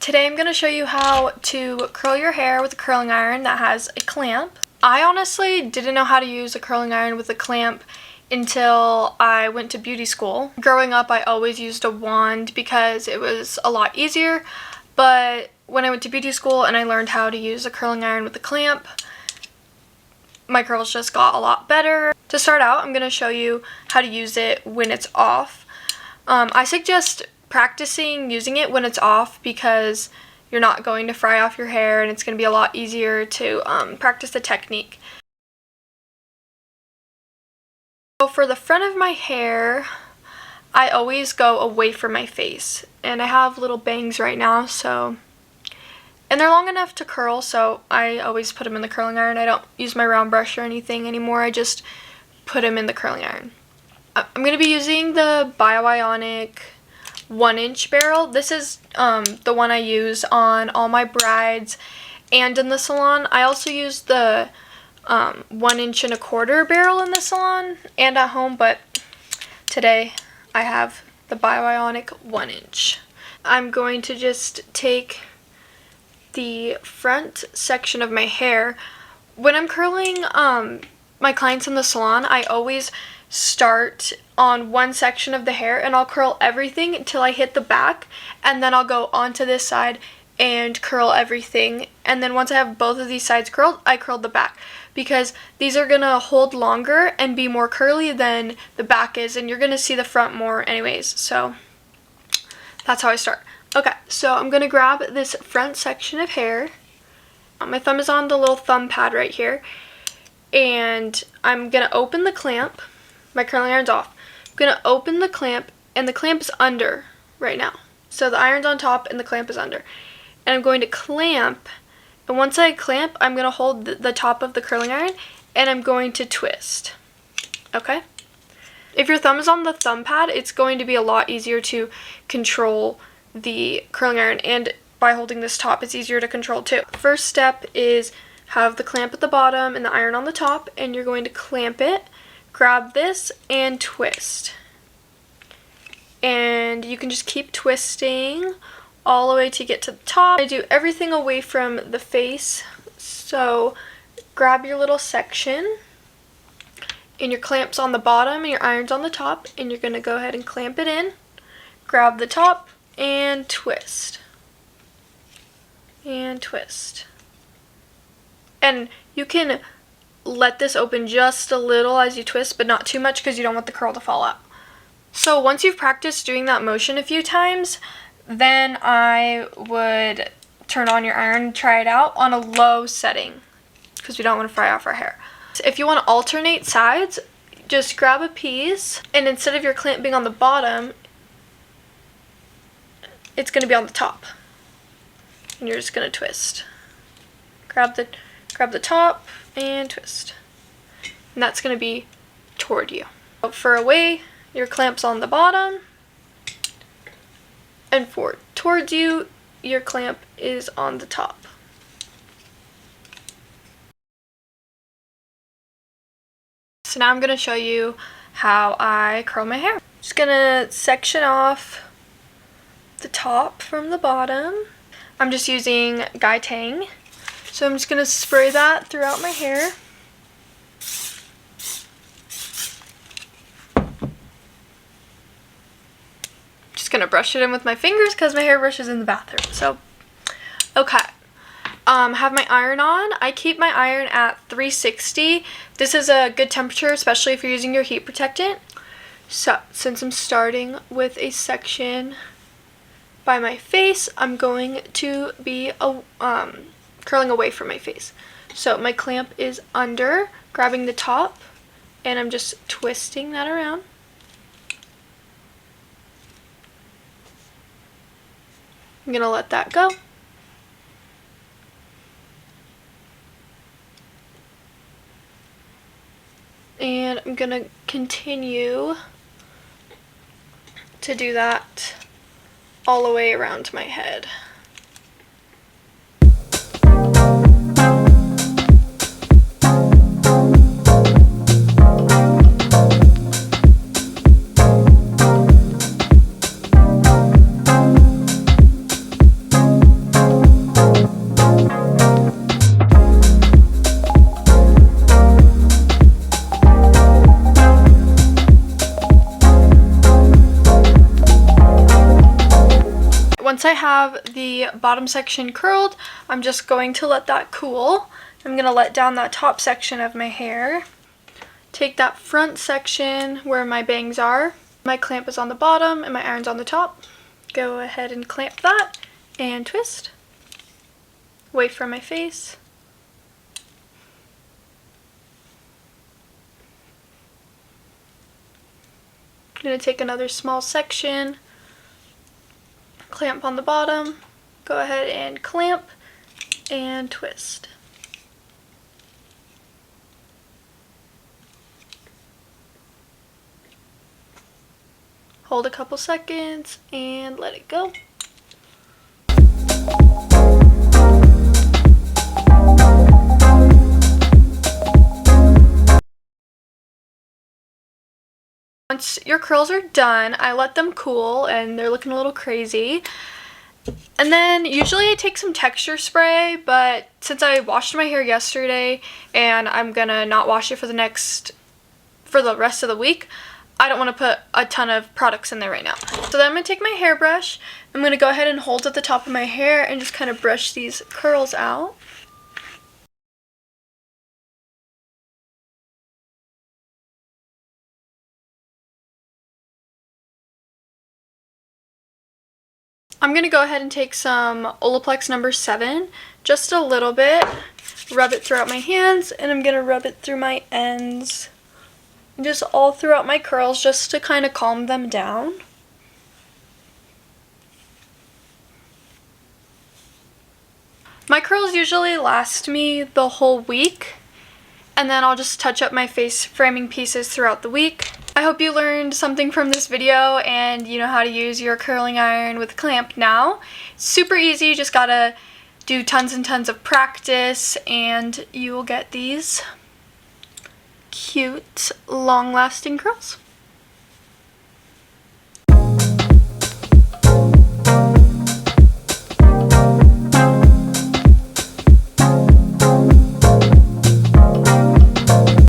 Today I'm going to show you how to curl your hair with a curling iron that has a clamp. I honestly didn't know how to use a curling iron with a clamp until I went to beauty school. Growing up, I always used a wand because it was a lot easier, but when I went to beauty school and I learned how to use a curling iron with a clamp, my curls just got a lot better. To start out, I'm going to show you how to use it when it's off. I suggest practicing using it when it's off because you're not going to fry off your hair and it's going to be a lot easier to practice the technique. So for the front of my hair, I always go away from my face, and I have little bangs right now, and they're long enough to curl, so I always put them in the curling iron. I don't use my round brush or anything anymore. I just put them in the curling iron. I'm going to be using the Bioionic 1-inch barrel. This is the one I use on all my brides and in the salon. I also use the 1 1/4 barrel in the salon and at home, but today I have the Bioionic 1-inch. I'm going to just take the front section of my hair. When I'm curling my clients in the salon, I always start on one section of the hair and I'll curl everything until I hit the back, and then I'll go onto this side and curl everything, and then once I have both of these sides curled, I curl the back because these are gonna hold longer and be more curly than the back is, and you're gonna see the front more anyways. So that's how I start. Okay, so I'm gonna grab this front section of hair. My thumb is on the little thumb pad right here, and I'm gonna open the clamp. My curling iron's off. I'm gonna open the clamp, and the clamp is under right now. So the iron's on top and the clamp is under. And I'm going to clamp, and once I clamp, I'm gonna hold the top of the curling iron and I'm going to twist. Okay? If your thumb is on the thumb pad, it's going to be a lot easier to control the curling iron, and by holding this top, it's easier to control too. First step is have the clamp at the bottom and the iron on the top, and you're going to clamp it, grab this, and twist. And you can just keep twisting all the way to get to the top. I do everything away from the face, so grab your little section, and your clamp's on the bottom and your iron's on the top, and you're going to go ahead and clamp it in, grab the top, and twist. And twist. And you can let this open just a little as you twist, but not too much because you don't want the curl to fall out. So once you've practiced doing that motion a few times, then I would turn on your iron and try it out on a low setting because we don't want to fry off our hair. So if you want to alternate sides, just grab a piece, and instead of your clamp being on the bottom, it's going to be on the top. And you're just going to twist. Grab the top and twist. And that's going to be toward you. For away, your clamp's on the bottom, and for towards you, your clamp is on the top. So now I'm going to show you how I curl my hair. Just going to section off the top from the bottom. I'm just using Gai Tang. So I'm just going to spray that throughout my hair. Just going to brush it in with my fingers because my hairbrush is in the bathroom. So, okay. Have my iron on. I keep my iron at 360. This is a good temperature, especially if you're using your heat protectant. So, since I'm starting with a section by my face, I'm going to be curling away from my face. So my clamp is under, grabbing the top, and I'm just twisting that around. I'm gonna let that go. And I'm gonna continue to do that all the way around my head. have the bottom section curled, I'm just going to let that cool. I'm going to let down that top section of my hair. Take that front section where my bangs are. My clamp is on the bottom and my iron's on the top. Go ahead and clamp that and twist. Away from my face. I'm going to take another small section, clamp on the bottom, go ahead and clamp and twist. Hold a couple seconds and let it go. Once your curls are done, I let them cool and they're looking a little crazy. And then usually I take some texture spray, but since I washed my hair yesterday and I'm gonna not wash it for the rest of the week, I don't want to put a ton of products in there right now. So then I'm going to take my hairbrush, I'm going to go ahead and hold at the top of my hair and just kind of brush these curls out. I'm going to go ahead and take some Olaplex number 7, just a little bit, rub it throughout my hands, and I'm going to rub it through my ends, and just all throughout my curls just to kind of calm them down. My curls usually last me the whole week, and then I'll just touch up my face framing pieces throughout the week. I hope you learned something from this video and you know how to use your curling iron with a clamp now. It's super easy, you just gotta do tons and tons of practice and you will get these cute, long-lasting curls.